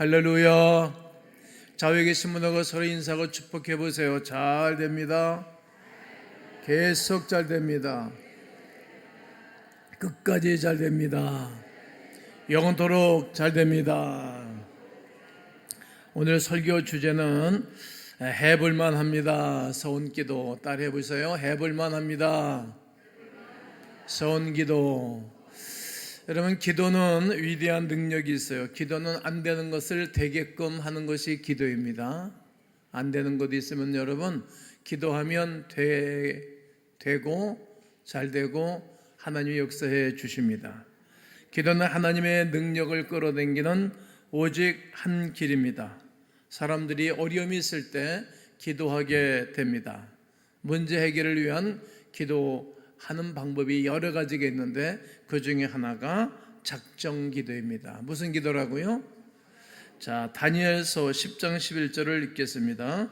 할렐루야. 좌우에 계신 분하고 서로 인사하고 축복해 보세요. 잘 됩니다. 계속 잘 됩니다. 끝까지 잘 됩니다. 영원토록 잘 됩니다. 오늘 설교 주제는 해볼만 합니다. 서운기도 따라해 보세요. 해볼만 합니다. 서운기도. 여러분, 기도는 위대한 능력이 있어요. 기도는 안 되는 것을 되게끔 하는 것이 기도입니다. 안 되는 것이 있으면 여러분, 기도하면 되고 잘 되고 하나님이 역사해 주십니다. 기도는 하나님의 능력을 끌어당기는 오직 한 길입니다. 사람들이 어려움이 있을 때 기도하게 됩니다. 문제 해결을 위한 기도하는 방법이 여러 가지가 있는데 그 중에 하나가 작정 기도입니다. 무슨 기도라고요? 자, 다니엘서 10장 11절을 읽겠습니다.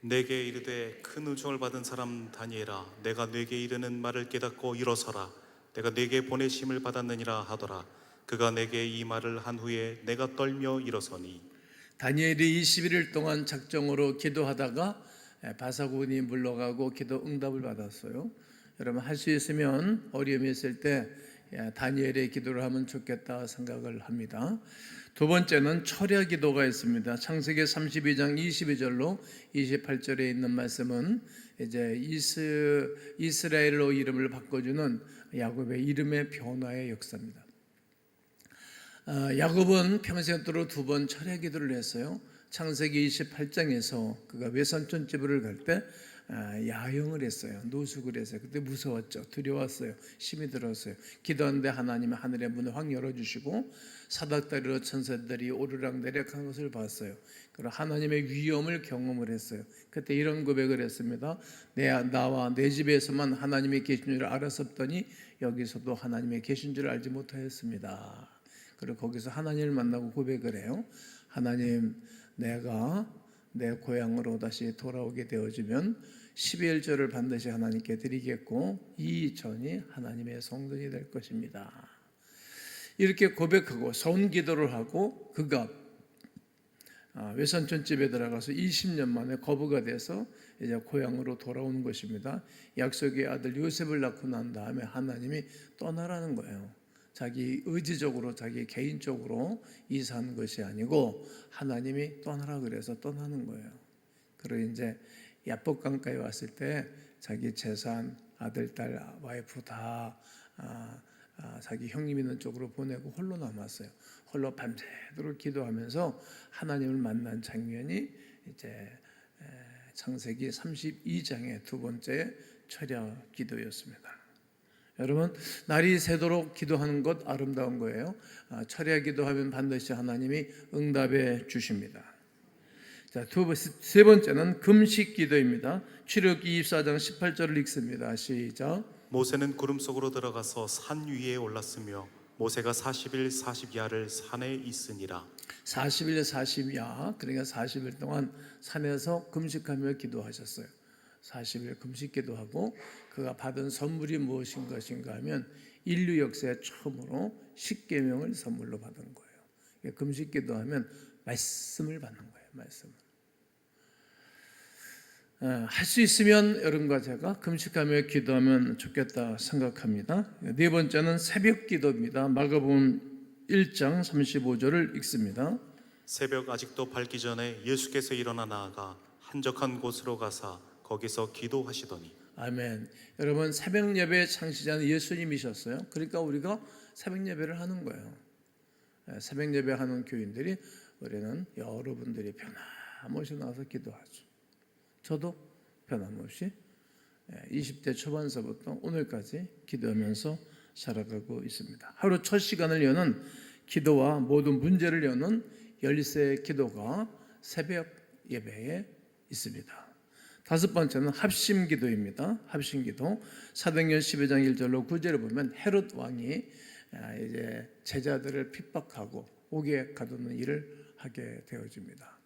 내게 이르되 큰 은총을 받은 사람 다니엘아, 내가 내게 이르는 말을 깨닫고 일어서라. 내가 내게 보내심을 받았느니라 하더라. 그가 내게 이 말을 한 후에 내가 떨며 일어서니. 다니엘이 21일 동안 작정으로 기도하다가 바사군이 물러가고 기도 응답을 받았어요. 여러분, 할 수 있으면 어려움이 있을 때 다니엘의 기도를 하면 좋겠다 생각을 합니다. 두 번째는 철야 기도가 있습니다. 창세기 32장 22절로 28절에 있는 말씀은 이제 이스라엘로 이름을 바꿔주는 야곱의 이름의 변화의 역사입니다. 야곱은 평생 동안 두 번 철야 기도를 했어요. 창세기 28장에서 그가 외삼촌 집을 갈 때 야영을 했어요. 노숙을 했어요. 그때 무서웠죠. 두려웠어요. 힘이 들었어요. 기도하는데 하나님이 하늘의 문을 확 열어주시고 사닥다리로 천사들이 오르락내리락한 것을 봤어요. 그리고 하나님의 위엄을 경험을 했어요. 그때 이런 고백을 했습니다. 나와 내 집에서만 하나님이 계신 줄 알았었더니 여기서도 하나님의 계신 줄 알지 못하였습니다. 그리고 거기서 하나님을 만나고 고백을 해요. 하나님, 내가 내 고향으로 다시 돌아오게 되어지면 12일절을 반드시 하나님께 드리겠고 이 전이 하나님의 성전이 될 것입니다. 이렇게 고백하고 서운 기도를 하고 그가 외삼촌 집에 들어가서 20년 만에 거부가 돼서 이제 고향으로 돌아오는 것입니다. 약속의 아들 요셉을 낳고 난 다음에 하나님이 떠나라는 거예요. 자기 의지적으로 자기 개인적으로 이사한 것이 아니고 하나님이 떠나라 그래서 떠나는 거예요. 그리고 이제 야복강가에 왔을 때 자기 재산, 아들, 딸, 와이프 다 자기 형님 있는 쪽으로 보내고 홀로 남았어요. 홀로 밤새도록 기도하면서 하나님을 만난 장면이 이제 창세기 32장의 두 번째 철야 기도였습니다. 여러분, 날이 새도록 기도하는 것 아름다운 거예요. 철야 기도하면 반드시 하나님이 응답해 주십니다. 자, 세 번째는 금식 기도입니다. 출애굽기 24장 18절을 읽습니다. 시작. 모세는 구름 속으로 들어가서 산 위에 올랐으며 모세가 40일 40야를 산에 있으니라. 40일 40야, 그러니까 40일 동안 산에서 금식하며 기도하셨어요. 40일 금식 기도하고 그가 받은 선물이 무엇인 것인가 하면 인류 역사에 처음으로 십계명을 선물로 받은 거예요. 금식 기도하면 말씀을 받는 거예요. 말씀을. 할 수 있으면 여러분과 제가 금식하며 기도하면 좋겠다 생각합니다. 네 번째는 새벽 기도입니다. 마가복음 1장 35절을 읽습니다. 새벽 아직도 밝기 전에 예수께서 일어나 나아가 한적한 곳으로 가사 거기서 기도하시더니. 아멘. 여러분, 새벽 예배 창시자는 예수님이셨어요. 그러니까 우리가 새벽 예배를 하는 거예요. 새벽 예배 하는 교인들이 우리는 여러분들이 변함없이 나와서 기도하죠. 저도 변함없이 20대 초반서부터 오늘까지 기도하면서 살아가고 있습니다. 하루 첫 시간을 여는 기도와 모든 문제를 여는 열쇠 기도가 새벽 예배에 있습니다. 다섯 번째는 합심 기도입니다. 합심 기도. 사도행전 12장 1절로 9절을 보면 헤롯 왕이 이제 제자들을 핍박하고 옥에 가두는 일을 하게 되어집니다.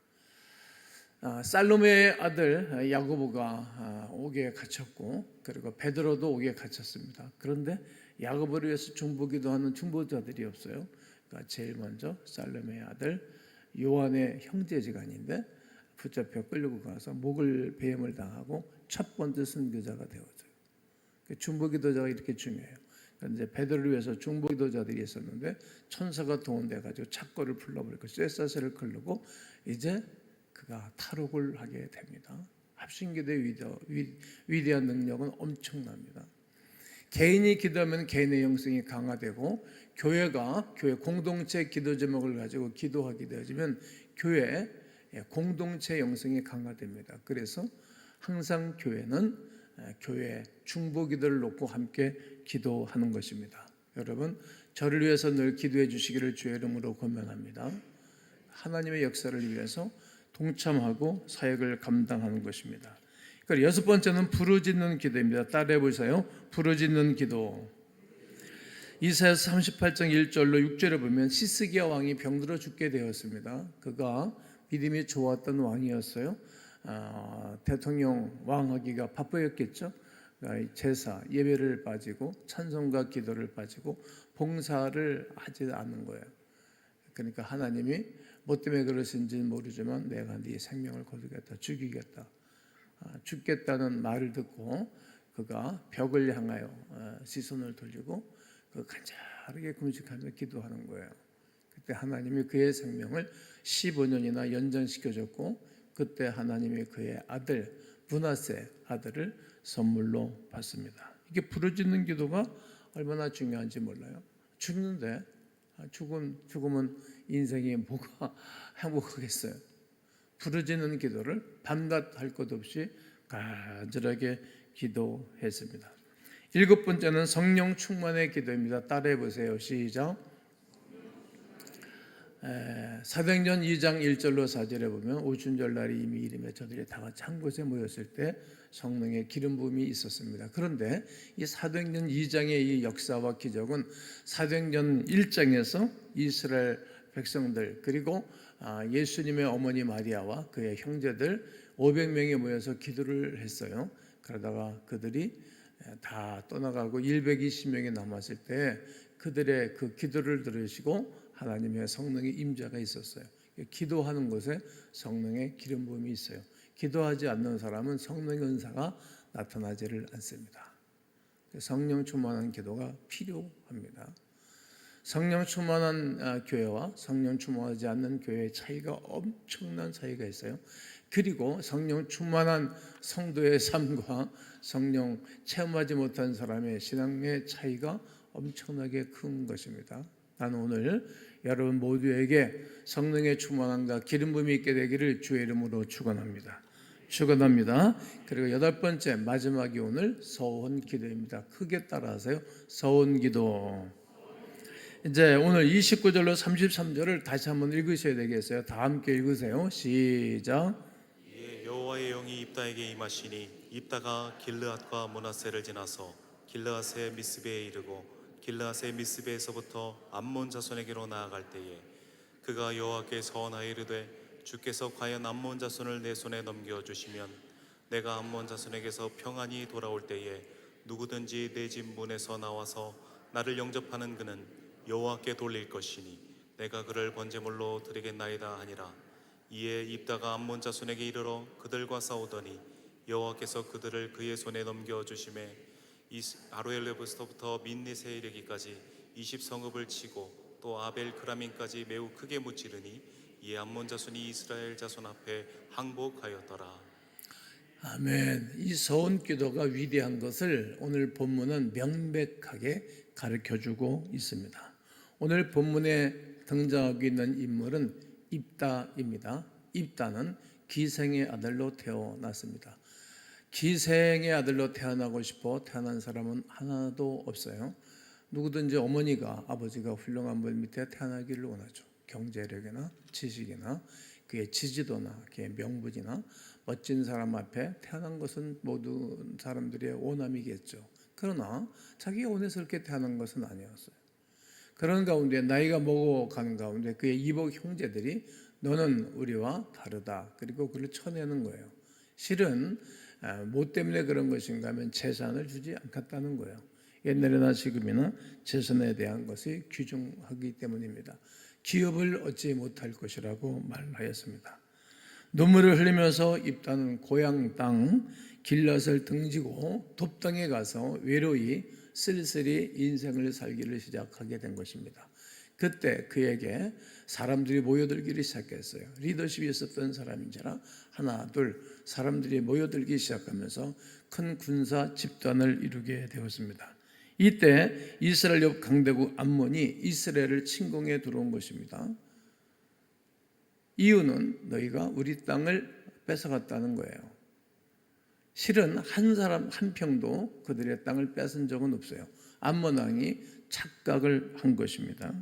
살로메의 아들 야고보가 옥에 갇혔고 그리고 베드로도 옥에 갇혔습니다. 그런데 야고보를 위해서 중보기도하는 중보자들이 없어요. 그러니까 제일 먼저 살로메의 아들 요한의 형제지간인데 붙잡혀 끌고 가서 목을 배임을 당하고 첫 번째 선교자가 되어져요. 중보기도자가 이렇게 중요해요. 그런데 베드로를 위해서 중보기도자들이 있었는데 천사가 동원돼 가지고 착고를 풀러버리고 쇠사슬을 걸르고 이제 그가 탈옥을 하게 됩니다. 합심기도의 위대한 능력은 엄청납니다. 개인이 기도하면 개인의 영성이 강화되고 교회가 교회 공동체 기도 제목을 가지고 기도하게 되어지면 교회 공동체 영성이 강화됩니다. 그래서 항상 교회는 교회 중보기도를 놓고 함께 기도하는 것입니다. 여러분, 저를 위해서 늘 기도해 주시기를 주의 이름으로 권면합니다. 하나님의 역사를 위해서 동참하고 사역을 감당하는 것입니다. 그리고 여섯 번째는 부르짖는 기도입니다. 따라해 보세요. 부르짖는 기도. 이사야서 38장 1절로 6절에 보면 시스기야 왕이 병들어 죽게 되었습니다. 그가 믿음이 좋았던 왕이었어요. 대통령 왕하기가 바쁘였겠죠. 제사, 예배를 빠지고 찬송과 기도를 빠지고 봉사를 하지 않는 거예요. 그러니까 하나님이 뭐 때문에 그러신지는 모르지만 내가 네 생명을 거두겠다, 죽이겠다, 죽겠다는 말을 듣고 그가 벽을 향하여 시선을 돌리고 그 간절하게 금식하며 기도하는 거예요. 그때 하나님이 그의 생명을 15년이나 연장시켜줬고 그때 하나님이 그의 아들 브나세 아들을 선물로 받습니다. 이게 부르짖는 기도가 얼마나 중요한지 몰라요. 죽는데 죽으면 인생이 뭐가 행복하겠어요. 부르짖는 기도를 밤낮 할 것 없이 간절하게 기도했습니다. 일곱 번째는 성령 충만의 기도입니다. 따라해 보세요. 시작. 사도행전 2장 1절로 4절에 보면 오순절날이 이미 이름에 저들이 다 같이 한 곳에 모였을 때 성령의 기름 부음이 있었습니다. 그런데 이 사도행전 2장의 이 역사와 기적은 사도행전 1장에서 이스라엘 백성들 그리고 예수님의 어머니 마리아와 그의 형제들 500명이 모여서 기도를 했어요. 그러다가 그들이 다 떠나가고 120명이 남았을 때 그들의 그 기도를 들으시고 하나님의 성령의 임재가 있었어요. 기도하는 곳에 성령의 기름 부음이 있어요. 기도하지 않는 사람은 성령의 은사가 나타나지를 않습니다. 성령 충만한 기도가 필요합니다. 성령 충만한 교회와 성령 충만하지 않는 교회의 차이가 엄청난 차이가 있어요. 그리고 성령 충만한 성도의 삶과 성령 체험하지 못한 사람의 신앙의 차이가 엄청나게 큰 것입니다. 나는 오늘 여러분 모두에게 성령의 충만함과 기름 부음이 있게 되기를 주의 이름으로 축원합니다. 축원합니다. 그리고 여덟 번째 마지막이 오늘 서원 기도입니다. 크게 따라하세요. 서원 기도. 이제 오늘 29절로 33절을 다시 한번 읽으셔야 되겠어요. 다 함께 읽으세요. 시작. 이에 여호와의 영이 입다에게 임하시니 입다가 길르앗과 므낫세를 지나서 길르앗의 미스베에 이르고 길르앗의 미스베에서부터 암몬 자손에게로 나아갈 때에 그가 여호와께 서원하여 이르되 주께서 과연 암몬 자손을 내 손에 넘겨주시면 내가 암몬 자손에게서 평안히 돌아올 때에 누구든지 내 집 문에서 나와서 나를 영접하는 그는 여호와께 돌릴 것이니 내가 그를 번제물로 드리겠나이다 하니라. 이에 입다가 암몬 자손에게 이르러 그들과 싸우더니 여호와께서 그들을 그의 손에 넘겨주심에 아로엘레부스부터 민닛에 이르기까지 20성읍을 치고 또 아벨 그라민까지 매우 크게 무찌르니 이에 암몬 자손이 이스라엘 자손 앞에 항복하였더라. 아멘. 이 서원 기도가 위대한 것을 오늘 본문은 명백하게 가르쳐주고 있습니다. 오늘 본문에 등장하고 있는 인물은 입다입니다. 입다는 기생의 아들로 태어났습니다. 기생의 아들로 태어나고 싶어 태어난 사람은 하나도 없어요. 누구든지 어머니가 아버지가 훌륭한 분 밑에 태어나기를 원하죠. 경제력이나 지식이나 그의 지지도나 그의 명분이나 멋진 사람 앞에 태어난 것은 모든 사람들의 원함이겠죠. 그러나 자기가 원해서 그렇게 태어난 것은 아니었어요. 그런 가운데 나이가 먹어가는 가운데 그의 이복 형제들이 너는 우리와 다르다. 그리고 그를 쳐내는 거예요. 실은 뭐 때문에 그런 것인가 하면 재산을 주지 않겠다는 거예요. 옛날이나 지금이나 재산에 대한 것이 귀중하기 때문입니다. 기업을 얻지 못할 것이라고 말하였습니다. 눈물을 흘리면서 입다는 고향 땅 길랏을 등지고 돕당에 가서 외로이 쓸쓸히 인생을 살기를 시작하게 된 것입니다. 그때 그에게 사람들이 모여들기를 시작했어요. 리더십이 있었던 사람인지라 하나 둘 사람들이 모여들기 시작하면서 큰 군사 집단을 이루게 되었습니다. 이때 이스라엘 옆 강대국 암몬이 이스라엘을 침공해 들어온 것입니다. 이유는 너희가 우리 땅을 뺏어갔다는 거예요. 실은 한 사람 한 평도 그들의 땅을 뺏은 적은 없어요. 암몬 왕이 착각을 한 것입니다.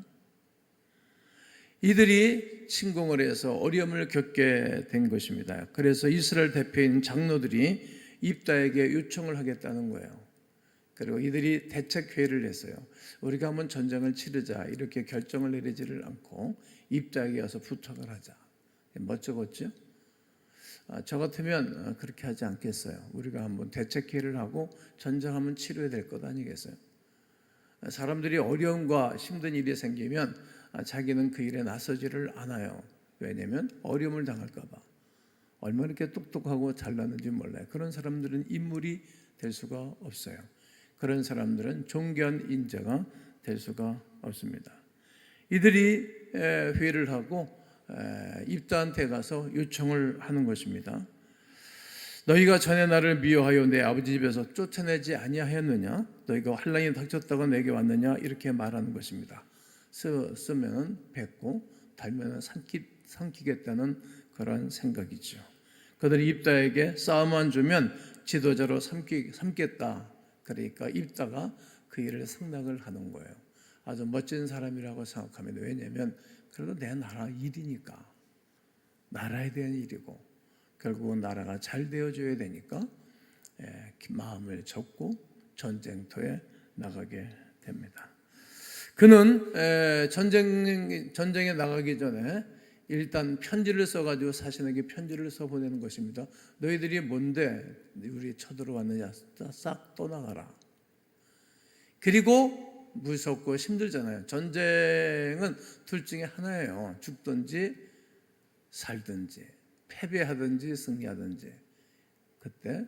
이들이 침공을 해서 어려움을 겪게 된 것입니다. 그래서 이스라엘 대표인 장로들이 입다에게 요청을 하겠다는 거예요. 그리고 이들이 대책회의를 했어요. 우리가 한번 전쟁을 치르자 이렇게 결정을 내리지를 않고 입다에게 와서 부탁을 하자. 멋쩍었죠? 저 같으면 그렇게 하지 않겠어요. 우리가 한번 대책회의를 하고 전쟁 한번 치러야 될 것 아니겠어요? 사람들이 어려움과 힘든 일이 생기면 자기는 그 일에 나서지를 않아요. 왜냐하면 어려움을 당할까 봐. 얼마나 이렇게 똑똑하고 잘났는지 몰라요. 그런 사람들은 인물이 될 수가 없어요. 그런 사람들은 존귀한 인자가 될 수가 없습니다. 이들이 회의를 하고 입다한테 가서 요청을 하는 것입니다. 너희가 전에 나를 미워하여 내 아버지 집에서 쫓아내지 아니하였느냐? 너희가 환난이 닥쳤다고 내게 왔느냐? 이렇게 말하는 것입니다. 쓰면 뱉고 달면 삼키겠다는 그런 생각이죠. 그들이 입다에게 싸움만 주면 지도자로 삼겠다. 그러니까 입다가 그 일을 승낙을 하는 거예요. 아주 멋진 사람이라고 생각합니다. 왜냐하면 그래도 내 나라 일이니까, 나라에 대한 일이고 결국은 나라가 잘 되어줘야 되니까 마음을 접고 전쟁터에 나가게 됩니다. 그는 전쟁에 나가기 전에 일단 편지를 써가지고 사신에게 편지를 써보내는 것입니다. 너희들이 뭔데 우리 쳐들어왔느냐, 싹 떠나가라. 그리고 무섭고 힘들잖아요. 전쟁은 둘 중에 하나예요. 죽든지 살든지, 패배하든지 승리하든지. 그때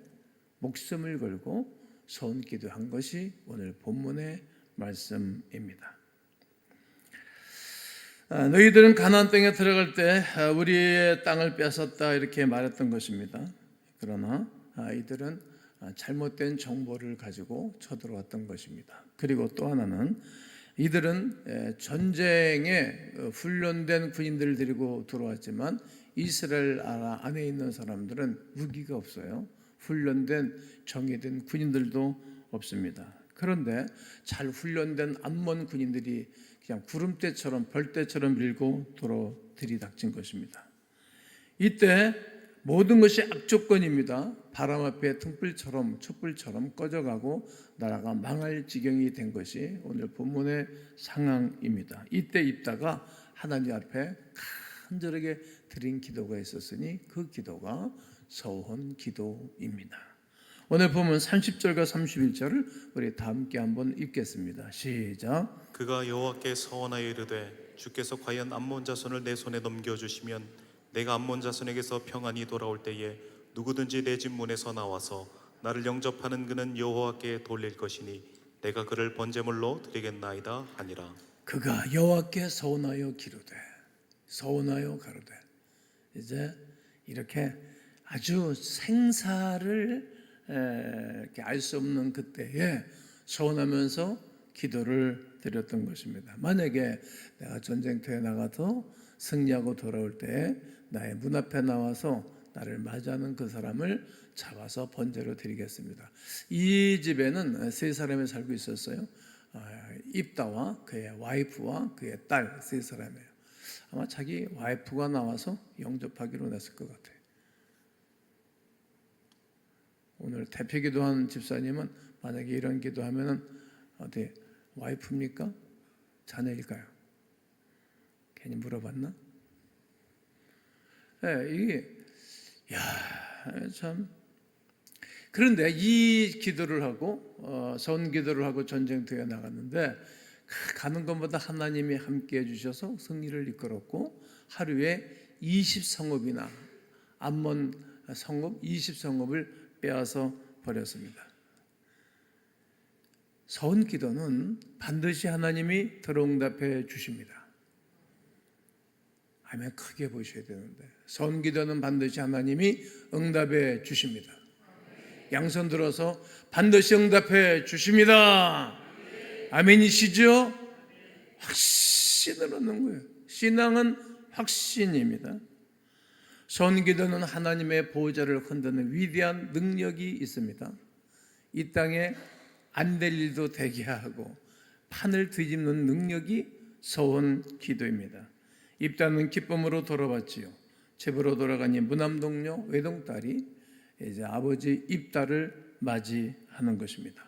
목숨을 걸고 손기도한 것이 오늘 본문의 말씀입니다. 너희들은 가나안 땅에 들어갈 때 우리의 땅을 뺏었다 이렇게 말했던 것입니다. 그러나 이들은 잘못된 정보를 가지고 쳐들어왔던 것입니다. 그리고 또 하나는 이들은 전쟁에 훈련된 군인들을 데리고 들어왔지만 이스라엘 안에 있는 사람들은 무기가 없어요. 훈련된 정예된 군인들도 없습니다. 그런데 잘 훈련된 암몬 군인들이 그냥 구름대처럼 벌떼처럼 밀고 들이닥친 것입니다. 이때 모든 것이 악조건입니다. 바람 앞에 등불처럼 촛불처럼 꺼져가고 나라가 망할 지경이 된 것이 오늘 본문의 상황입니다. 이때 입다가 하나님 앞에 간절하게 드린 기도가 있었으니 그 기도가 서원 기도입니다. 오늘 보면 30절과 31절을 우리 다 함께 한번 읽겠습니다. 시작. 그가 여호와께 서원하여 이르되 주께서 과연 암몬 자손을 내 손에 넘겨주시면 내가 암몬 자손에게서 평안히 돌아올 때에 누구든지 내 집 문에서 나와서 나를 영접하는 그는 여호와께 돌릴 것이니 내가 그를 번제물로 드리겠나이다 하니라. 그가 여호와께 서원하여 기르되 서원하여 가로되. 이제 이렇게 아주 생사를 알 수 없는 그때에 서원하면서 기도를 드렸던 것입니다. 만약에 내가 전쟁터에 나가서 승리하고 돌아올 때 나의 문 앞에 나와서 나를 맞이하는 그 사람을 잡아서 번제로 드리겠습니다. 이 집에는 세 사람이 살고 있었어요. 입다와 그의 와이프와 그의 딸 세 사람이에요. 아마 자기 와이프가 나와서 영접하기로 했을 것 같아요. 오늘 대표 기도한 집사님은 만약에 이런 기도하면은 어디 와이프입니까? 자녀일까요? 괜히 물어봤나? 이게 참. 그런데 이 기도를 하고 선 기도를 하고 전쟁터에 나갔는데 가는 것보다 하나님이 함께 해주셔서 승리를 이끌었고 하루에 20성읍이나 암몬 성읍 20성읍을 빼앗아 버렸습니다. 서은 기도는 반드시 하나님이 들어응답해 주십니다. 아멘. 크게 보셔야 되는데 서은 기도는 반드시 하나님이 응답해 주십니다. 양손 들어서 반드시 응답해 주십니다. 아멘이시죠? 확신을 얻는 거예요. 신앙은 확신입니다. 서은 기도는 하나님의 보호자를 흔드는 위대한 능력이 있습니다. 이 땅에 안 될 일도 되게 하고 판을 뒤집는 능력이 서은 기도입니다. 입다는 기쁨으로 돌아왔지요. 집으로 돌아가니 무남동료 외동딸이 이제 아버지 입다를 맞이하는 것입니다.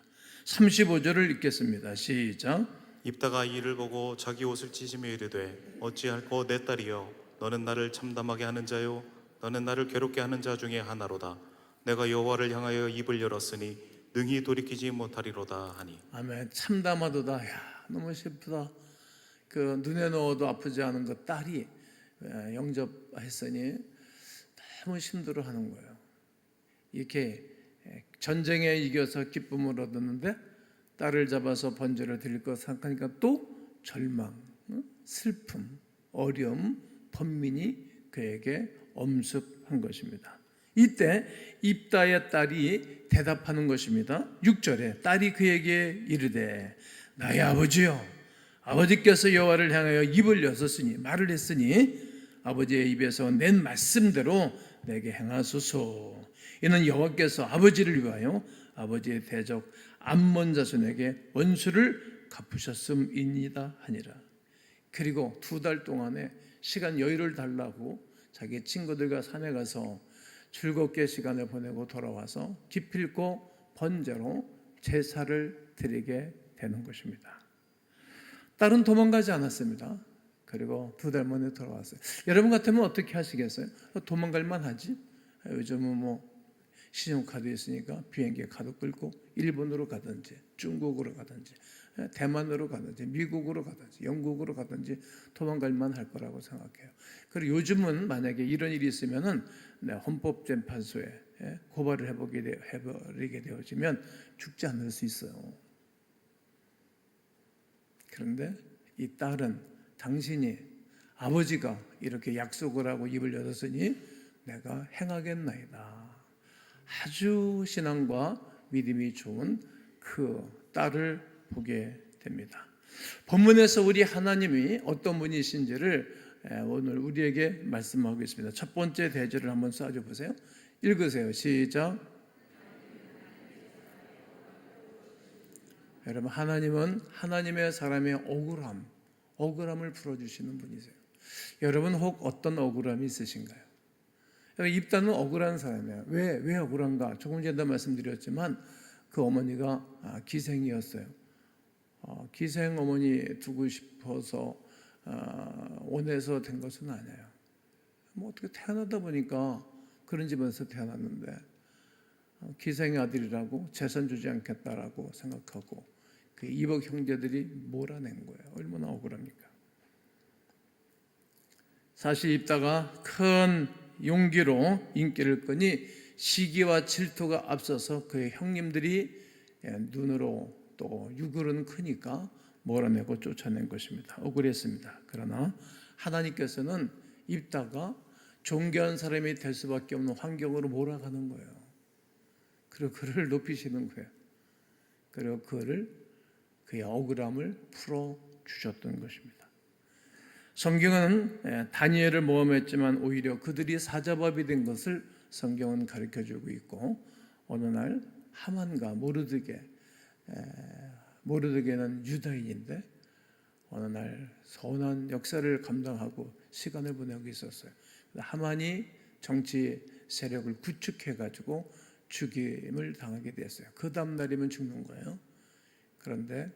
35절을 읽겠습니다. 시작. 입다가 이를 보고 자기 옷을 찢으며 이르되 어찌할꼬 내 딸이여 너는 나를 참담하게 하는 자요 너는 나를 괴롭게 하는 자 중에 하나로다. 내가 여호와를 향하여 입을 열었으니 능히 돌이키지 못하리로다 하니. 아멘. 참담하도다. 야, 너무 슬프다. 그 눈에 넣어도 아프지 않은 그 딸이 영접했으니 너무 힘들어하는 거예요. 이렇게 전쟁에 이겨서 기쁨을 얻었는데 딸을 잡아서 번제를 드릴 것 생각하니까 또 절망, 슬픔, 어려움, 번민이 그에게 엄습한 것입니다. 이때 입다의 딸이 대답하는 것입니다. 6절에 딸이 그에게 이르되 나의 아버지여 아버지께서 여호와를 향하여 입을 여섰으니 말을 했으니 아버지의 입에서 낸 말씀대로 내게 행하소서. 이는 여호와께서 아버지를 위하여 아버지의 대적 암몬 자손에게 원수를 갚으셨음이니이다 하니라. 그리고 2달 동안의 시간 여유를 달라고 자기 친구들과 산에 가서 즐겁게 시간을 보내고 돌아와서 기필코 번제로 제사를 드리게 되는 것입니다. 딸은 도망가지 않았습니다. 그리고 2달 만에 돌아왔어요. 여러분 같으면 어떻게 하시겠어요? 도망갈 만하지? 요즘은 뭐 신용카드 있으니까 비행기에 카드 끌고 일본으로 가든지 중국으로 가든지 대만으로 가든지 미국으로 가든지 영국으로 가든지 도망갈 만할 거라고 생각해요. 그리고 요즘은 만약에 이런 일이 있으면은 헌법재판소에 고발을 해버리게 되어지면 죽지 않을 수 있어요. 그런데 이 딸은 당신이 아버지가 이렇게 약속을 하고 입을 열었으니 내가 행하겠나이다. 아주 신앙과 믿음이 좋은 그 딸을 보게 됩니다. 본문에서 우리 하나님이 어떤 분이신지를 오늘 우리에게 말씀하고 있습니다. 첫 번째 대절을 한번 써줘 보세요. 읽으세요. 시작. 여러분, 하나님은 하나님의 사람의 억울함을 풀어주시는 분이세요. 여러분 혹 어떤 억울함이 있으신가요? 입다는 억울한 사람이에요. 왜 억울한가? 조금 전에 말씀드렸지만 그 어머니가 기생이었어요. 기생 어머니 두고 싶어서 원해서 된 것은 아니에요. 뭐 어떻게 태어나다 보니까 그런 집에서 태어났는데 기생의 아들이라고 재산 주지 않겠다라고 생각하고 그 이복 형제들이 몰아낸 거예요. 얼마나 억울합니까? 사실 입다가 큰 용기로 인기를 끄니 시기와 질투가 앞서서 그의 형님들이 눈으로 또 유골은 크니까 몰아내고 쫓아낸 것입니다. 억울했습니다. 그러나 하나님께서는 입다가 존귀한 사람이 될 수밖에 없는 환경으로 몰아가는 거예요. 그리고 그를 높이시는 거예요. 그리고 그의 억울함을 풀어주셨던 것입니다. 성경은 다니엘을 모함했지만 오히려 그들이 사자밥이 된 것을 성경은 가르쳐주고 있고 어느 날 하만과 모르드게는 유다인인데 어느 날 선한 역사를 감당하고 시간을 보내고 있었어요. 하만이 정치 세력을 구축해가지고 죽임을 당하게 됐어요. 그 다음 날이면 죽는 거예요. 그런데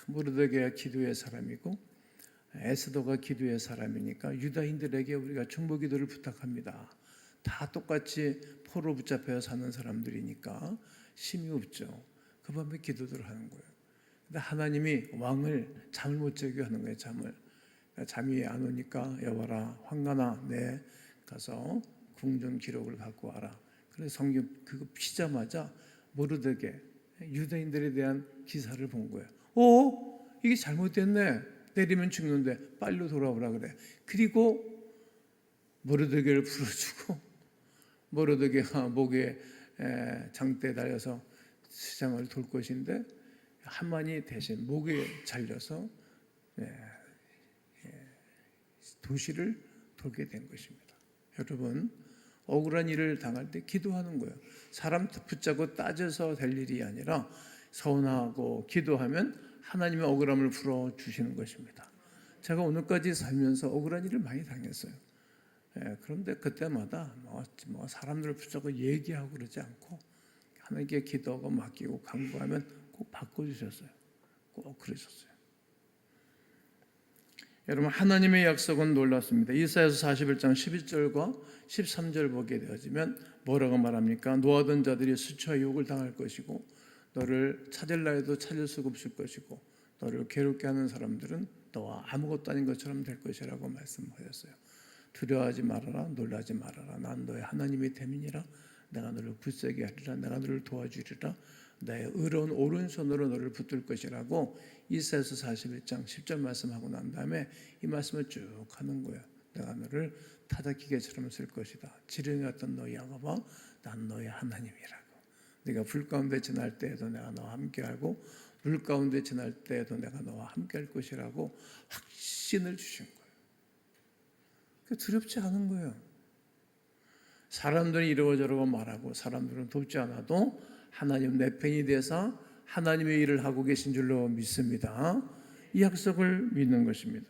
모르드게가 기도의 사람이고 에스더가 기도의 사람이니까 유다인들에게 우리가 중보 기도를 부탁합니다. 다 똑같이 포로 붙잡혀 사는 사람들이니까 힘이 없죠. 그 밤에 기도를 하는 거예요. 근데 하나님이 왕을 잠을 못 자게 하는 거예요. 잠이 안 오니까 여봐라 황관아 내 가서 궁전 기록을 갖고 와라. 그래서 성경 그거 피자마자 모르드게 유대인들에 대한 기사를 본 거예요. 이게 잘못됐네. 내리면 죽는데 빨리 돌아오라 그래. 그리고 모르드게를 풀어주고 모르드게가 목에 장대에 달려서 세상을 돌 것인데 하만이 대신 목에 잘려서 도시를 돌게 된 것입니다. 여러분 억울한 일을 당할 때 기도하는 거예요. 사람 붙잡고 따져서 될 일이 아니라 서운하고 기도하면 하나님의 억울함을 풀어주시는 것입니다. 제가 오늘까지 살면서 억울한 일을 많이 당했어요. 그런데 그때마다 사람들을 붙잡고 얘기하고 그러지 않고 하나님께 기도하고 맡기고 간구하면 꼭 바꿔주셨어요. 꼭 그러셨어요. 여러분 하나님의 약속은 놀랍습니다. 이사야서 41장 11절과 13절 보게 되어지면 뭐라고 말합니까? 노하던 자들이 수치와 유혹을 당할 것이고 너를 찾으려 해도 찾을 수가 없을 것이고 너를 괴롭게 하는 사람들은 너와 아무것도 아닌 것처럼 될 것이라고 말씀하셨어요. 두려워하지 말아라, 놀라지 말아라. 난 너의 하나님이 됨이니라. 내가 너를 굳세게 하리라. 내가 너를 도와주리라. 나의 의로운 오른손으로 너를 붙들 것이라고 이사야서 41장 10절 말씀하고 난 다음에 이 말씀을 쭉 하는 거예요. 내가 너를 타작기계처럼 쓸 것이다. 지령이 같던 너희 야곱아, 난 너의 하나님이라고. 네가 불 가운데 지날 때에도 내가 너와 함께하고 물 가운데 지날 때에도 내가 너와 함께할 것이라고 확신을 주신 거예요. 두렵지 않은 거예요. 사람들이 이러고저러고 말하고 사람들은 돕지 않아도 하나님 내 편이 돼서 하나님의 일을 하고 계신 줄로 믿습니다. 이 약속을 믿는 것입니다.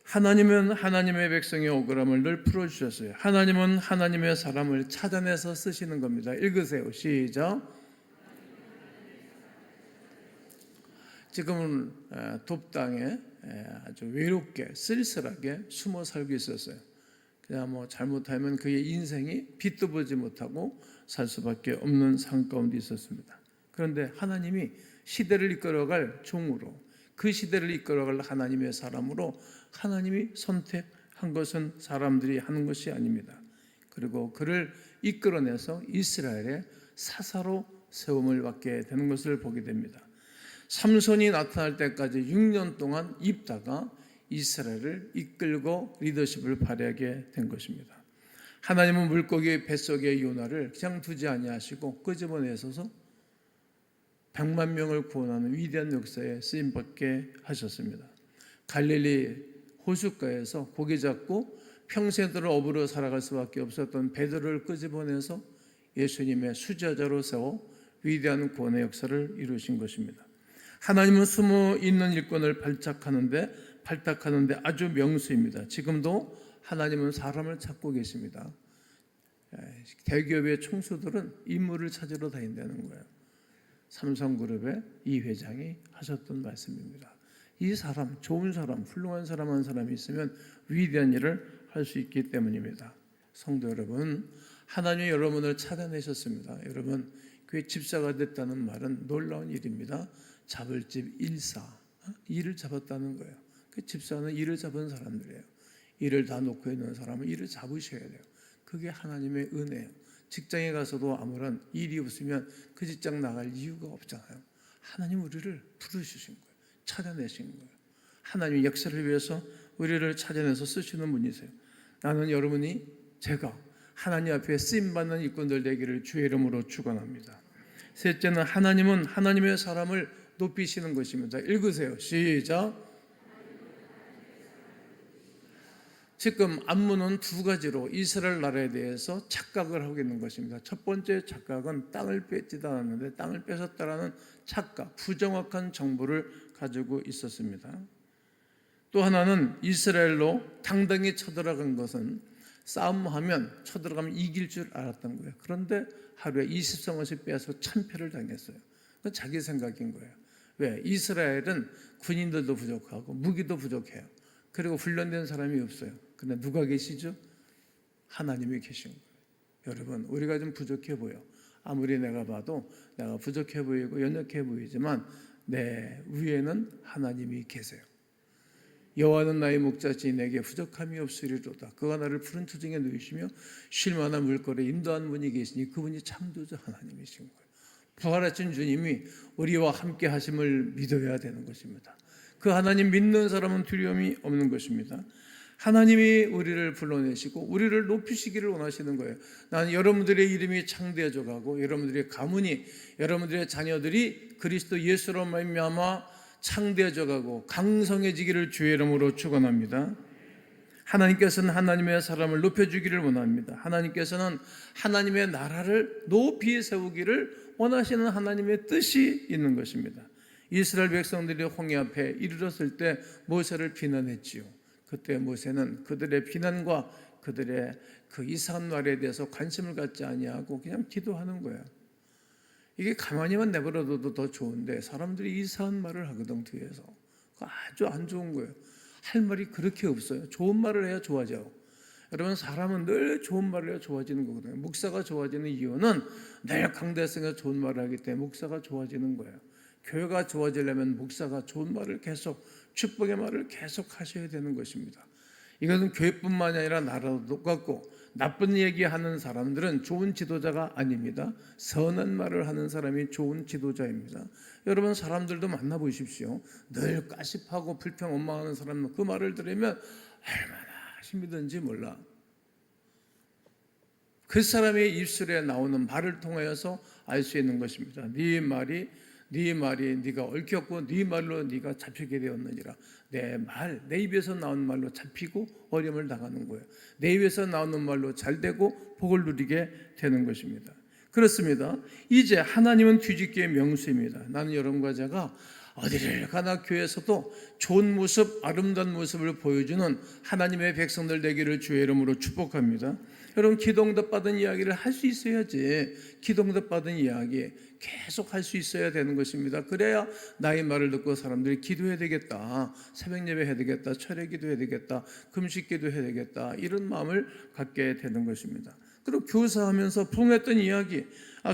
하나님은 하나님의 백성의 억울함을 늘 풀어주셨어요. 하나님은 하나님의 사람을 찾아내서 쓰시는 겁니다. 읽으세요. 시작. 지금은 돕당에 아주 외롭게 쓸쓸하게 숨어 살고 있었어요. 그냥 잘못하면 그의 인생이 빛도 보지 못하고 살 수밖에 없는 상황 가운데 있었습니다. 그런데 하나님이 시대를 이끌어갈 종으로 그 시대를 이끌어갈 하나님의 사람으로 하나님이 선택한 것은 사람들이 하는 것이 아닙니다. 그리고 그를 이끌어내서 이스라엘의 사사로 세움을 받게 되는 것을 보게 됩니다. 삼손이 나타날 때까지 6년 동안 입다가 이스라엘을 이끌고 리더십을 발휘하게 된 것입니다. 하나님은 물고기 뱃속의 요나를 그냥 두지 아니하시고 끄집어내셔서 100만 명을 구원하는 위대한 역사에 쓰임받게 하셨습니다. 갈릴리 호숫가에서 고기 잡고 평생도록 어부로 살아갈 수밖에 없었던 베드로를 끄집어내서 예수님의 수제자로 세워 위대한 구원의 역사를 이루신 것입니다. 하나님은 숨어 있는 일꾼을 발탁하는데 아주 명수입니다. 지금도 하나님은 사람을 찾고 계십니다. 대기업의 총수들은 인물을 찾으러 다닌다는 거예요. 삼성그룹의 이 회장이 하셨던 말씀입니다. 이 사람, 좋은 사람, 훌륭한 사람 한 사람이 있으면 위대한 일을 할 수 있기 때문입니다. 성도 여러분, 하나님이 여러분을 찾아내셨습니다. 여러분, 교회 집사가 됐다는 말은 놀라운 일입니다. 잡을 집 일사, 일을 잡았다는 거예요. 그 집사는 일을 잡은 사람들이에요. 일을 다 놓고 있는 사람은 일을 잡으셔야 돼요. 그게 하나님의 은혜예요. 직장에 가서도 아무런 일이 없으면 그 직장 나갈 이유가 없잖아요. 하나님 우리를 부르시신 거예요. 찾아내신 거예요. 하나님의 역사를 위해서 우리를 찾아내서 쓰시는 분이세요. 나는 여러분이 제가 하나님 앞에 쓰임받는 일꾼들 되기를 주의 이름으로 축원합니다. 셋째는 하나님은 하나님의 사람을 높이시는 것입니다. 읽으세요. 시작. 지금 안문은 두 가지로 이스라엘 나라에 대해서 착각을 하고 있는 것입니다. 첫 번째 착각은 땅을 뺏지도 않았는데 땅을 뺏었다라는 착각, 부정확한 정보를 가지고 있었습니다. 또 하나는 이스라엘로 당당히 쳐들어간 것은 싸움하면 쳐들어가면 이길 줄 알았던 거예요. 그런데 하루에 20성원씩 빼서 참패를 당했어요. 그건 자기 생각인 거예요. 왜? 이스라엘은 군인들도 부족하고 무기도 부족해요. 그리고 훈련된 사람이 없어요. 그런데 누가 계시죠? 하나님이 계신 거예요. 여러분, 우리가 좀 부족해 보여. 아무리 내가 봐도 내가 부족해 보이고 연약해 보이지만 내 위에는 하나님이 계세요. 여호와는 나의 목자시니 내게 부족함이 없으리로다. 그가 나를 푸른 초정에 누이시며 쉴 만한 물거리에 인도하는 분이 계시니 그분이 참도자 하나님이신 거예요. 부활하신 주님이 우리와 함께 하심을 믿어야 되는 것입니다. 그 하나님 믿는 사람은 두려움이 없는 것입니다. 하나님이 우리를 불러내시고 우리를 높이시기를 원하시는 거예요. 나는 여러분들의 이름이 창대해져 가고 여러분들의 가문이, 여러분들의 자녀들이 그리스도 예수로 말미암아 창대해져 가고 강성해지기를 주의 이름으로 축원합니다. 하나님께서는 하나님의 사람을 높여주기를 원합니다. 하나님께서는 하나님의 나라를 높이 세우기를 원하시는 하나님의 뜻이 있는 것입니다. 이스라엘 백성들이 홍해 앞에 이르렀을 때 모세를 비난했지요. 그때 모세는 그들의 비난과 그들의 그 이상한 말에 대해서 관심을 갖지 아니하고 그냥 기도하는 거예요. 이게 가만히만 내버려둬도 더 좋은데 사람들이 이상한 말을 하거든. 뒤에서 아주 안 좋은 거예요. 할 말이 그렇게 없어요. 좋은 말을 해야 좋아져. 여러분, 사람은 늘 좋은 말을 해야 좋아지는 거거든요. 목사가 좋아지는 이유는 늘 강대성에 좋은 말을 하기 때문에 목사가 좋아지는 거예요. 교회가 좋아지려면 목사가 좋은 말을 계속, 축복의 말을 계속 하셔야 되는 것입니다. 이것은 교회뿐만 아니라 나라도 똑같고, 나쁜 얘기하는 사람들은 좋은 지도자가 아닙니다. 선한 말을 하는 사람이 좋은 지도자입니다. 여러분, 사람들도 만나보십시오. 늘 까십하고 불평 원망하는 사람은 그 말을 들으면 얼마나 힘이 든지 몰라. 그 사람의 입술에 나오는 말을 통하여서 알 수 있는 것입니다. 네 말이 네가 얽혔고 네 말로 네가 잡히게 되었느니라. 내 입에서 나온 말로 잡히고 어려움을 당하는 거예요. 내 입에서 나오는 말로 잘 되고 복을 누리게 되는 것입니다. 그렇습니다. 이제 하나님은 뒤집기의 명수입니다. 나는 여러분과 제가 어디를 가나 교회에서도 좋은 모습, 아름다운 모습을 보여주는 하나님의 백성들 되기를 주의 이름으로 축복합니다. 여러분, 기도응답 받은 이야기를 할 수 있어야지. 기도응답 받은 이야기 계속 할 수 있어야 되는 것입니다. 그래야 나의 말을 듣고 사람들이 기도해야 되겠다, 새벽 예배 해야 되겠다, 철회 기도해야 되겠다, 금식 기도해야 되겠다, 이런 마음을 갖게 되는 것입니다. 그리고 교사하면서 부흥했던 이야기,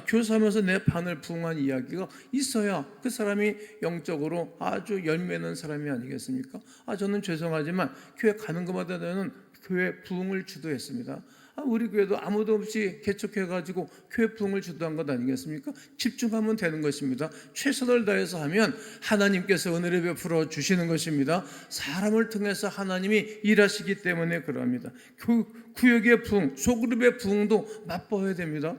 교사하면서 내 반을 부흥한 이야기가 있어야 그 사람이 영적으로 아주 열매는 사람이 아니겠습니까? 저는 죄송하지만 교회 가는 것마다 저는 교회 부흥을 주도했습니다. 우리 교회도 아무도 없이 개척해가지고 교회 부흥을 주도한 것 아니겠습니까? 집중하면 되는 것입니다. 최선을 다해서 하면 하나님께서 은혜를 베풀어 주시는 것입니다. 사람을 통해서 하나님이 일하시기 때문에 그럽니다. 구역의 부흥, 소그룹의 부흥도 맛봐야 됩니다.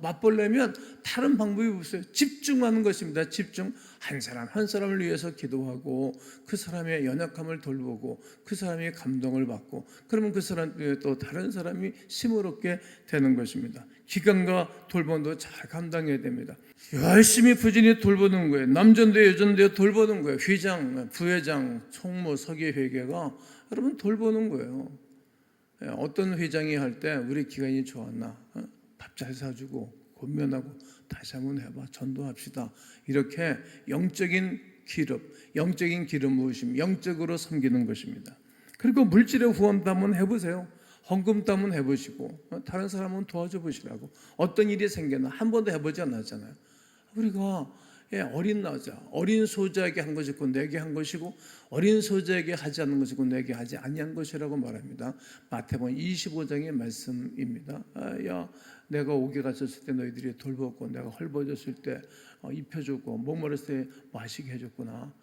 맛보려면 다른 방법이 없어요. 집중하는 것입니다. 집중. 한 사람 한 사람을 위해서 기도하고 그 사람의 연약함을 돌보고 그 사람의 감동을 받고, 그러면 그 사람 또 다른 사람이 힘을 얻게 되는 것입니다. 기간과 돌봄도 잘 감당해야 됩니다. 열심히 부지런히 돌보는 거예요. 남전대 여전대 돌보는 거예요. 회장, 부회장, 총무, 서기회계가 여러분 돌보는 거예요. 어떤 회장이 할 때 우리 기관이 좋았나, 밥 잘 사주고 권면하고 다시 한번 해봐, 전도합시다, 이렇게 영적인 기름 부으심, 영적으로 섬기는 것입니다. 그리고 물질의 후원도 한번 해보세요. 헌금도 한번 해보시고 다른 사람은 도와줘 보시라고. 어떤 일이 생겼나 한 번도 해보지 않았잖아요. 우리가 어린 나자, 어린 소자에게 한 것이고 내게 한 것이고, 어린 소자에게 하지 않는 것이고 내게 하지 아니한 것이라고 말합니다. 마태복음 25장의 말씀입니다. 내가 옥에 갇혔을 때 너희들이 돌보고, 내가 헐벗었을 때 입혀줬고, 목마랐을 때 마시게 해줬구나.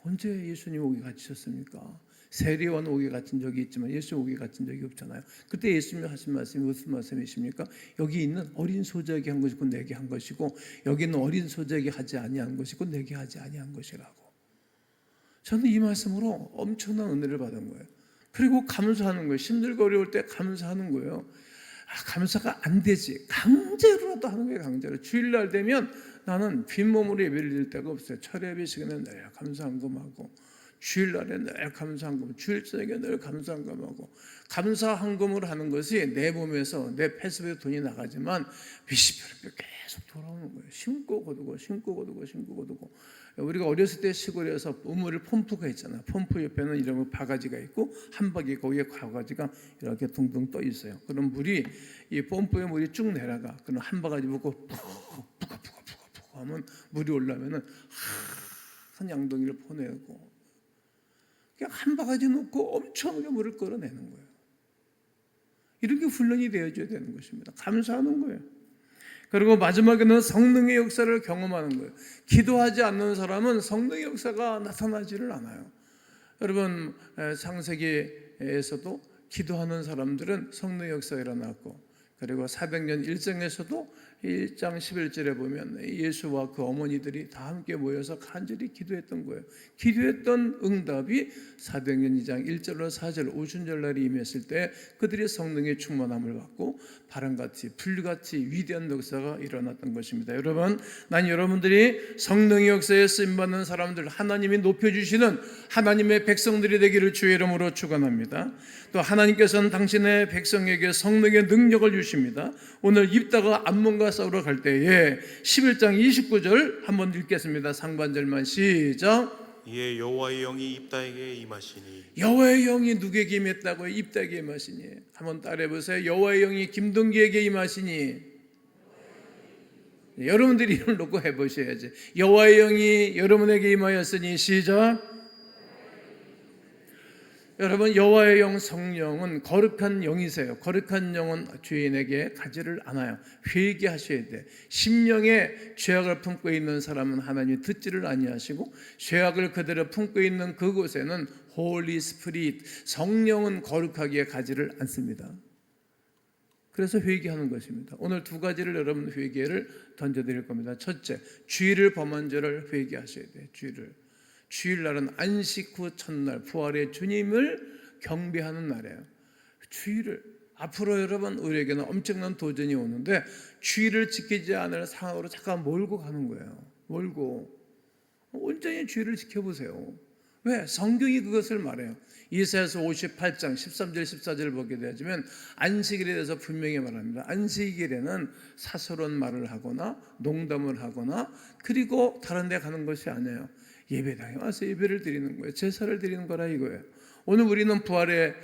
언제 예수님 옥에 갇히셨습니까? 세리원 옥에 갇힌 적이 있지만 예수 옥에 갇힌 적이 없잖아요. 그때 예수님이 하신 말씀이 무슨 말씀이십니까? 여기 있는 어린 소자에게 한 것이고 내게 한 것이고, 여기 있는 어린 소자에게 하지 아니한 것이고 내게 하지 아니한 것이라고. 저는 이 말씀으로 엄청난 은혜를 받은 거예요. 그리고 감사하는 거예요. 힘들고 어려울 때 감사하는 거예요. 감사가 안 되지, 강제로라도 하는 거예요. 강제로. 주일날 되면 나는 빈몸으로 예배를 드릴 때가 없어요. 철회 예배 시간에 늘 감사한금하고, 주일날에 늘 감사한금, 주일 저녁에 늘 감사한금하고. 감사한금을 하는 것이 내 몸에서, 내 폐습에 돈이 나가지만 비시별로 계속 돌아오는 거예요. 심고 거두고 심고 거두고 심고 거두고. 우리가 어렸을 때 시골에서 우물을 펌프가 있잖아요. 펌프 옆에는 이런 바가지가 있고 한 바퀴 거기에 바가지가 이렇게 둥둥 떠 있어요. 그럼 물이, 이 펌프에 물이 쭉 내려가. 그럼 한 바가지 묶고 푹 하면 물이 올라오면은 한 양동이를 퍼내고 그냥 한 바가지 놓고 엄청나게 물을 끌어내는 거예요. 이렇게 훈련이 되어줘야 되는 것입니다. 감사하는 거예요. 그리고 마지막에는 성령의 역사를 경험하는 거예요. 기도하지 않는 사람은 성령의 역사가 나타나지를 않아요. 여러분, 창세기에서도 기도하는 사람들은 성령의 역사가 일어났고, 그리고 사백년 일정에서도 1장 11절에 보면 예수와 그 어머니들이 다 함께 모여서 간절히 기도했던 거예요. 기도했던 응답이 사도행전 2장 1절로 4절 오순절날이 임했을 때 그들이 성령의 충만함을 받고 바람같이 불같이 위대한 역사가 일어났던 것입니다. 여러분, 난 여러분들이 성령의 역사에 쓰임받는 사람들, 하나님이 높여주시는 하나님의 백성들이 되기를 주의 이름으로 축원합니다. 또 하나님께서는 당신의 백성에게 성령의 능력을 주십니다. 오늘 입다가 암몬과 싸우러 갈 때에 11장 29절 한번 읽겠습니다. 상반절만 시작. 이에 여호와의 영이 입다에게 임하시니. 여호와의 영이 누구에게 임했다고요? 입다에게 임하시니. 한번 따라해 보세요. 여호와의 영이 김동기에게 임하시니. 여러분들이 이걸 놓고 해보셔야지. 여호와의 영이 여러분에게 임하였으니. 시작. 여러분, 여호와의 영 성령은 거룩한 영이세요. 거룩한 영은 죄인에게 가지를 않아요. 회개하셔야 돼. 심령에 죄악을 품고 있는 사람은 하나님이 듣지를 아니하시고, 죄악을 그대로 품고 있는 그곳에는 홀리 스피릿, 성령은 거룩하게 가지를 않습니다. 그래서 회개하는 것입니다. 오늘 두 가지를 여러분 회개를 던져드릴 겁니다. 첫째, 주일을 범한 죄를 회개하셔야 돼요. 주일날은 안식 후 첫날 부활의 주님을 경배하는 날이에요. 주일을 앞으로 여러분 우리에게는 엄청난 도전이 오는데 주일을 지키지 않을 상황으로 잠깐 몰고 가는 거예요. 몰고 온전히 주일을 지켜보세요. 왜? 성경이 그것을 말해요. 이사야서 58장 13절 14절을 보게 되면 안식일에 대해서 분명히 말합니다. 안식일에는 사소한 말을 하거나 농담을 하거나 그리고 다른 데 가는 것이 아니에요. 예배당에 와서 예배를 드리는 거예요. 제사를 드리는 거라 이거예요. 오늘 우리는 부활의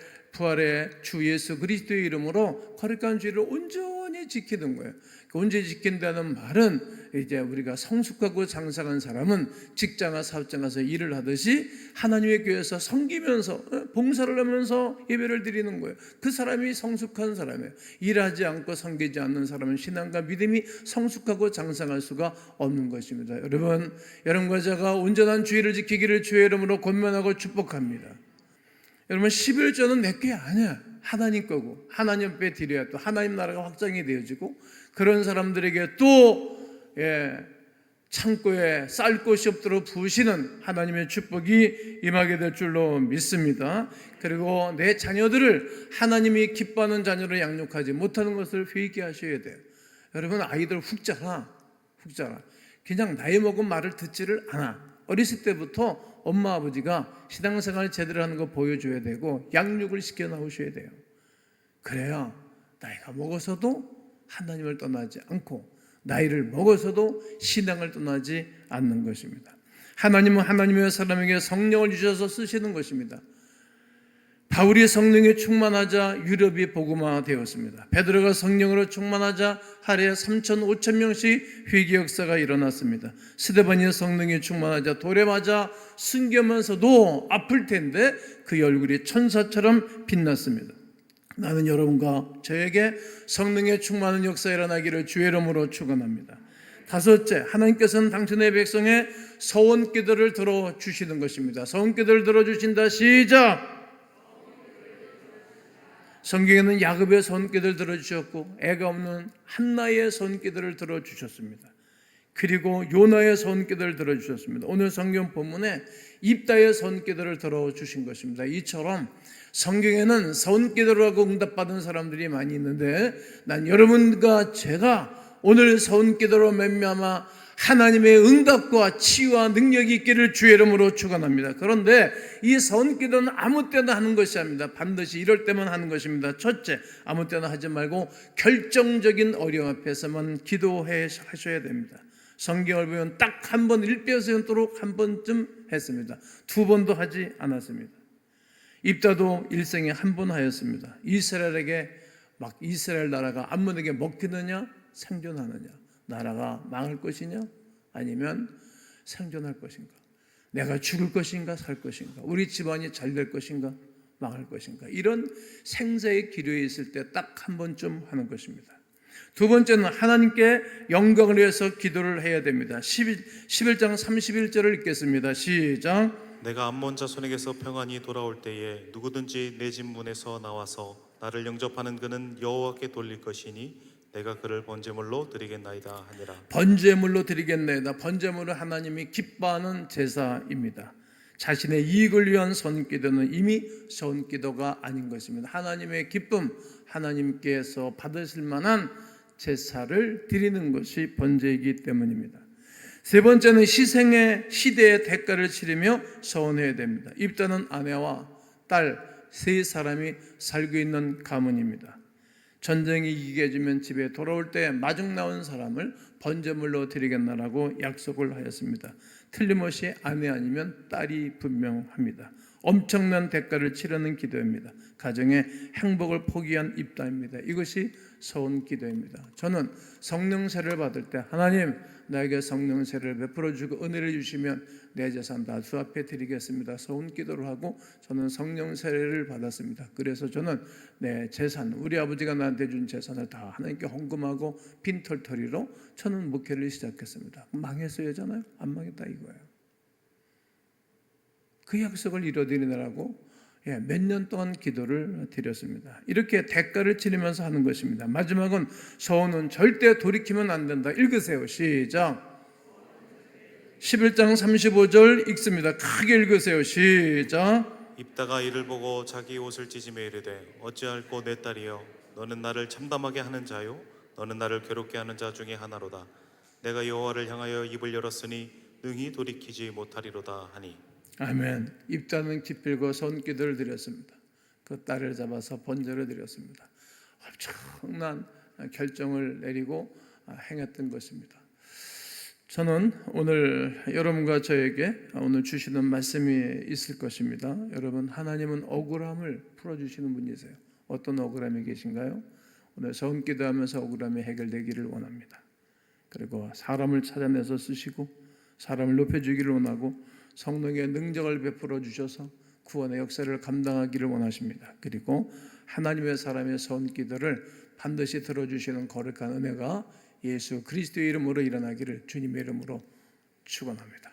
주 예수 그리스도의 이름으로 거룩한 주일을 온전히 지키는 거예요. 온전히 지킨다는 말은 이제 우리가 성숙하고 장성한 사람은 직장과 사업장 가서 일을 하듯이 하나님의 교회에서 섬기면서 봉사를 하면서 예배를 드리는 거예요. 그 사람이 성숙한 사람이에요. 일하지 않고 섬기지 않는 사람은 신앙과 믿음이 성숙하고 장성할 수가 없는 것입니다. 여러분과 제가 온전한 주일을 지키기를 주의 이름으로 권면하고 축복합니다. 여러분, 11조는 내 게 아니야. 하나님 거고 하나님 앞에 드려야 또 하나님 나라가 확장이 되어지고 그런 사람들에게 또 창고에 쌀 곳이 없도록 부으시는 하나님의 축복이 임하게 될 줄로 믿습니다. 그리고 내 자녀들을 하나님이 기뻐하는 자녀로 양육하지 못하는 것을 회개하셔야 돼요. 여러분, 아이들 훅 자라. 그냥 나이 먹은 말을 듣지를 않아. 어렸을 때부터 엄마 아버지가 신앙생활 제대로 하는 거 보여줘야 되고 양육을 시켜 나오셔야 돼요. 그래야 나이가 먹어서도 하나님을 떠나지 않고 나이를 먹어서도 신앙을 떠나지 않는 것입니다. 하나님은 하나님의 사람에게 성령을 주셔서 쓰시는 것입니다. 바울이 성령에 충만하자 유럽이 복음화 되었습니다. 베드로가 성령으로 충만하자 하루에 3천 5천 명씩 회개 역사가 일어났습니다. 스데반이 성령에 충만하자 돌에 맞아 숨기면서도 아플 텐데 그 얼굴이 천사처럼 빛났습니다. 나는 여러분과 저에게 성령에 충만한 역사가 일어나기를 주의 이름으로 축원합니다. 다섯째, 하나님께서는 당신의 백성의 서원 기도를 들어주시는 것입니다. 서원 기도를 들어주신다. 시작! 성경에는 야곱의 손기도를 들어주셨고 애가 없는 한나의 손기도를 들어주셨습니다. 그리고 요나의 손기도를 들어주셨습니다. 오늘 성경 본문에 입다의 손기도를 들어주신 것입니다. 이처럼 성경에는 손기도라고 응답받은 사람들이 많이 있는데 난 여러분과 제가 오늘 손기도로 말미암아 하나님의 응답과 치유와 능력이 있기를 주의 이름으로 축원합니다. 그런데 이 손기도는 아무 때나 하는 것이 아닙니다. 반드시 이럴 때만 하는 것입니다. 첫째, 아무 때나 하지 말고 결정적인 어려움 앞에서만 기도해 하셔야 됩니다. 성경을 보면 딱 한 번 일뼈세운도록 한 번쯤 했습니다. 두 번도 하지 않았습니다. 입다도 일생에 한 번 하였습니다. 이스라엘에게 이스라엘 나라가 암몬에게 먹히느냐 생존하느냐, 나라가 망할 것이냐 아니면 생존할 것인가? 내가 죽을 것인가 살 것인가? 우리 집안이 잘 될 것인가 망할 것인가? 이런 생사의 기로에 있을 때 딱 한 번쯤 하는 것입니다. 두 번째는 하나님께 영광을 위해서 기도를 해야 됩니다. 11장 31절을 읽겠습니다. 시작. 내가 암몬 자손에게서 평안히 돌아올 때에 누구든지 내 집 문에서 나와서 나를 영접하는 그는 여호와께 돌릴 것이니 내가 그를 번제물로 드리겠나이다 하니라. 번제물로 드리겠나이다. 번제물은 하나님이 기뻐하는 제사입니다. 자신의 이익을 위한 선기도는 이미 선기도가 아닌 것입니다. 하나님의 기쁨, 하나님께서 받으실 만한 제사를 드리는 것이 번제이기 때문입니다. 세 번째는 희생의 시대의 대가를 치르며 서원해야 됩니다. 입다는 아내와 딸 세 사람이 살고 있는 가문입니다. 전쟁이 이기게 되면 집에 돌아올 때 마중 나온 사람을 번제물로 드리겠나라고 약속을 하였습니다. 틀림없이 아내 아니면 딸이 분명합니다. 엄청난 대가를 치르는 기도입니다. 가정의 행복을 포기한 입다입니다. 이것이 서원 기도입니다. 저는 성령세를 받을 때 하나님 나에게 성령세를 베풀어 주고 은혜를 주시면 내 재산 다 주 앞에 드리겠습니다. 서원 기도를 하고 저는 성령세를 받았습니다. 그래서 저는 내 재산, 우리 아버지가 나한테 준 재산을 다 하나님께 헌금하고 빈털터리로 저는 목회를 시작했습니다. 망했어야잖아요. 안 망했다 이거예요. 그 약속을 이뤄드리느라고 몇 년 동안 기도를 드렸습니다. 이렇게 대가를 치르면서 하는 것입니다. 마지막은 서원은 절대 돌이키면 안 된다. 읽으세요. 시작. 11장 35절 읽습니다. 크게 읽으세요. 시작. 입다가 이를 보고 자기 옷을 찢으며 이르되 어찌할꼬 내 딸이여 너는 나를 참담하게 하는 자요 너는 나를 괴롭게 하는 자 중에 하나로다. 내가 여호와를 향하여 입을 열었으니 능히 돌이키지 못하리로다 하니. 아멘. 입다는 기필고 손기도를 드렸습니다. 그 딸을 잡아서 번제를 드렸습니다. 엄청난 결정을 내리고 행했던 것입니다. 저는 오늘 여러분과 저에게 오늘 주시는 말씀이 있을 것입니다. 여러분, 하나님은 억울함을 풀어주시는 분이세요. 어떤 억울함이 계신가요? 오늘 손기도하면서 억울함이 해결되기를 원합니다. 그리고 사람을 찾아내서 쓰시고 사람을 높여주기를 원하고 성령의 능력을 베풀어 주셔서 구원의 역사를 감당하기를 원하십니다. 그리고 하나님의 사람의 손기도를 반드시 들어주시는 거룩한 은혜가 예수 그리스도의 이름으로 일어나기를 주님의 이름으로 축원합니다.